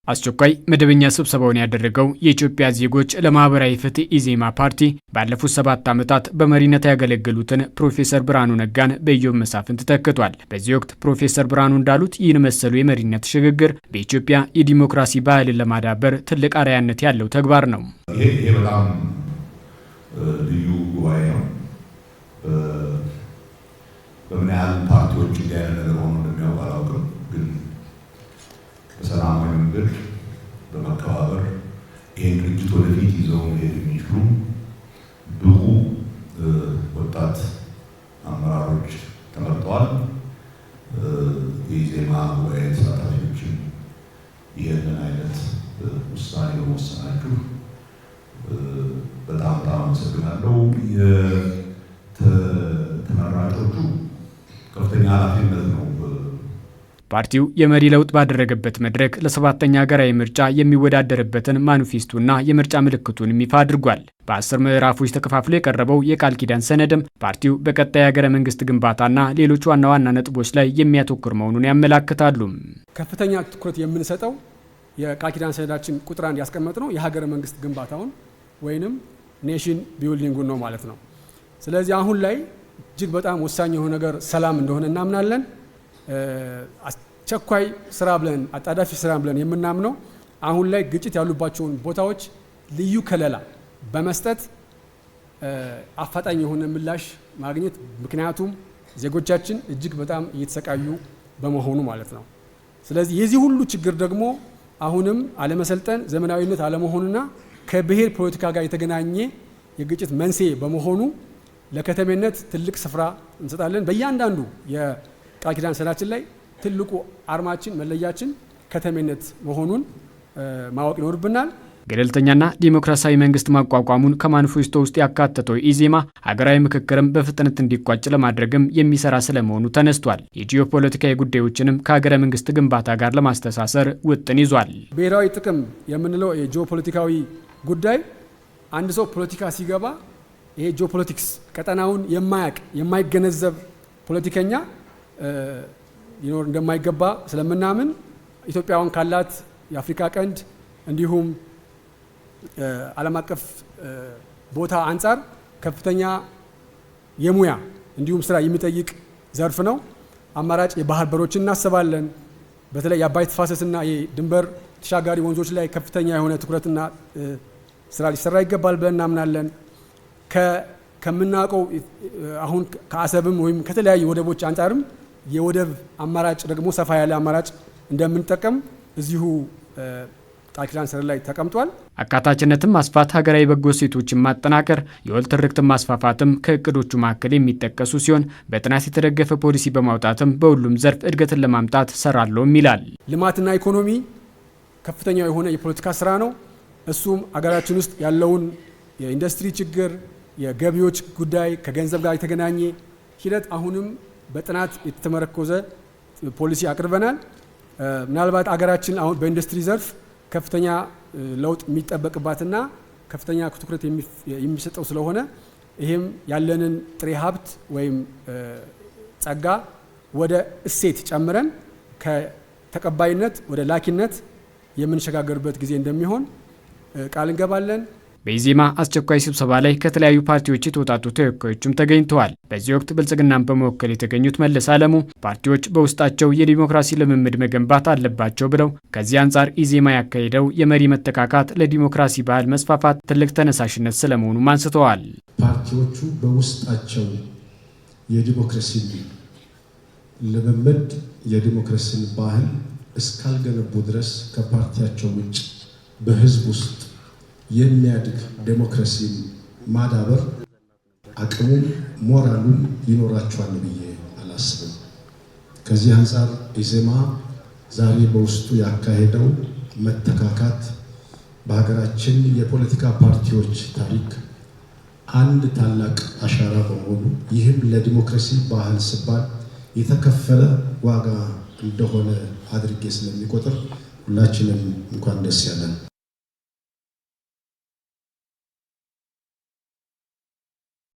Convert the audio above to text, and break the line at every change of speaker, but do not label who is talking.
አስቸኳይ መደበኛ ስብሰባውን ያደረገው የኢትዮጵያ ዜጎች ለማህበራዊ ፍትህ ኢዜማ ፓርቲ ባለፉት 7 ዓመታት በመሪነት ያገለገሉትን ፕሮፌሰር ብርሃኑ ነጋን በኢዮብ መሳፍንት ተክቷል። በዚህ ወቅት ፕሮፌሰር ብርሃኑ እንዳሉት ይህን መሰሉ የመሪነት ሽግግር በኢትዮጵያ የዲሞክራሲ ባህልን ለማዳበር ትልቅ አርአያነት ያለው ተግባር ነው።
ይሄ በጣም ልዩ ጉባኤ ነው። በምን ያህል ፓርቲዎች እንዲያለ ነገር ሆኖ እንደሚያውቅ አላውቅም፣ ግን በሰላማዊ መንገድ በመከባበር ይህን ድርጅት ወደፊት ይዘው መሄድ የሚችሉ ብቁ ወጣት አመራሮች ተመርጠዋል። የኢዜማ ጉባኤ ተሳታፊዎችን ይህንን አይነት ውሳኔ በመወሰናችሁ በጣም አመሰግናለሁ። ተመራጮቹ ከፍተኛ ኃላፊነት ነው።
ፓርቲው የመሪ ለውጥ ባደረገበት መድረክ ለ7ኛ ሀገራዊ ምርጫ የሚወዳደርበትን ማኒፌስቶና የምርጫ ምልክቱን ይፋ አድርጓል። በ10 ምዕራፎች ተከፋፍሎ የቀረበው የቃል ኪዳን ሰነድም ፓርቲው በቀጣይ ሀገረ መንግስት ግንባታና ሌሎች ዋና ዋና ነጥቦች ላይ የሚያተኩር መሆኑን ያመላክታሉ።
ከፍተኛ ትኩረት የምንሰጠው የቃል ኪዳን ሰነዳችን ቁጥር 1 ያስቀመጥነው የሀገረ መንግስት ግንባታውን ወይንም ኔሽን ቢልዲንጉን ነው ማለት ነው። ስለዚህ አሁን ላይ እጅግ በጣም ወሳኝ የሆነ ነገር ሰላም እንደሆነ እናምናለን። አስቸኳይ ስራ ብለን አጣዳፊ ስራ ብለን የምናምነው አሁን ላይ ግጭት ያሉባቸውን ቦታዎች ልዩ ከለላ በመስጠት አፋጣኝ የሆነ ምላሽ ማግኘት፣ ምክንያቱም ዜጎቻችን እጅግ በጣም እየተሰቃዩ በመሆኑ ማለት ነው። ስለዚህ የዚህ ሁሉ ችግር ደግሞ አሁንም አለመሰልጠን፣ ዘመናዊነት አለመሆኑና ከብሔር ፖለቲካ ጋር የተገናኘ የግጭት መንስኤ በመሆኑ ለከተሜነት ትልቅ ስፍራ እንሰጣለን። በእያንዳንዱ የቃል ኪዳን ሰነዳችን ላይ ትልቁ አርማችን መለያችን ከተሜነት መሆኑን ማወቅ ይኖርብናል።
ገለልተኛና ዲሞክራሲያዊ መንግስት ማቋቋሙን ከማኒፌስቶ ውስጥ ያካተተው ኢዜማ ሀገራዊ ምክክርም በፍጥነት እንዲቋጭ ለማድረግም የሚሰራ ስለመሆኑ ተነስቷል። የጂኦፖለቲካዊ ጉዳዮችንም ከሀገረ መንግስት ግንባታ ጋር ለማስተሳሰር ውጥን ይዟል።
ብሔራዊ ጥቅም የምንለው የጂኦፖለቲካዊ ጉዳይ አንድ ሰው ፖለቲካ ሲገባ ይሄ ጂኦፖለቲክስ ቀጠናውን የማይገነዘብ ፖለቲከኛ ሊኖር እንደማይገባ ስለምናምን ኢትዮጵያውን ካላት የአፍሪካ ቀንድ እንዲሁም ዓለም አቀፍ ቦታ አንጻር ከፍተኛ የሙያ እንዲሁም ስራ የሚጠይቅ ዘርፍ ነው። አማራጭ የባህር በሮችን እናስባለን። በተለይ የአባይ ተፋሰስና የድንበር ተሻጋሪ ወንዞች ላይ ከፍተኛ የሆነ ትኩረትና ስራ ሊሰራ ይገባል ብለን እናምናለን። ከምናውቀው አሁን ከአሰብም ወይም ከተለያዩ ወደቦች አንጻርም የወደብ አማራጭ ደግሞ ሰፋ ያለ አማራጭ እንደምንጠቀም እዚሁ ቃል ኪዳን ሰነድ ላይ ተቀምጧል።
አካታችነትን ማስፋት፣ ሀገራዊ በጎ እሴቶችን ማጠናከር፣ የወል ትርክትን ማስፋፋትም ከእቅዶቹ መካከል የሚጠቀሱ ሲሆን በጥናት የተደገፈ ፖሊሲ በማውጣትም በሁሉም ዘርፍ እድገትን ለማምጣት ሰራለውም ይላል።
ልማትና ኢኮኖሚ ከፍተኛ የሆነ የፖለቲካ ስራ ነው። እሱም ሀገራችን ውስጥ ያለውን የኢንዱስትሪ ችግር፣ የገቢዎች ጉዳይ፣ ከገንዘብ ጋር የተገናኘ ሂደት አሁንም በጥናት የተመረኮዘ ፖሊሲ አቅርበናል። ምናልባት አገራችን አሁን በኢንዱስትሪ ዘርፍ ከፍተኛ ለውጥ የሚጠበቅባትና ከፍተኛ ትኩረት የሚሰጠው ስለሆነ ይህም ያለንን ጥሬ ሀብት ወይም ጸጋ ወደ እሴት ጨምረን ከተቀባይነት ወደ ላኪነት የምንሸጋገርበት ጊዜ እንደሚሆን ቃል እንገባለን።
በኢዜማ አስቸኳይ ስብሰባ ላይ ከተለያዩ ፓርቲዎች የተውጣጡ ተወካዮችም ተገኝተዋል። በዚህ ወቅት ብልጽግናን በመወከል የተገኙት መለስ አለሙ ፓርቲዎች በውስጣቸው የዲሞክራሲ ልምምድ መገንባት አለባቸው ብለው ከዚህ አንጻር ኢዜማ ያካሄደው የመሪ መተካካት ለዲሞክራሲ ባህል መስፋፋት ትልቅ ተነሳሽነት ስለመሆኑም አንስተዋል።
ፓርቲዎቹ በውስጣቸው የዲሞክራሲ ልምምድ የዲሞክራሲን ባህል እስካልገነቡ ድረስ ከፓርቲያቸው ውጭ በህዝብ ውስጥ የሚያድግ ዴሞክራሲን ማዳበር አቅሙም ሞራሉም ይኖራቸዋል ብዬ አላስብም። ከዚህ አንጻር ኢዜማ ዛሬ በውስጡ ያካሄደው መተካካት በሀገራችን የፖለቲካ ፓርቲዎች ታሪክ አንድ ታላቅ አሻራ በመሆኑ ይህም ለዲሞክራሲ ባህል ሲባል የተከፈለ ዋጋ እንደሆነ አድርጌ ስለሚቆጥር ሁላችንም እንኳን ደስ ያለን።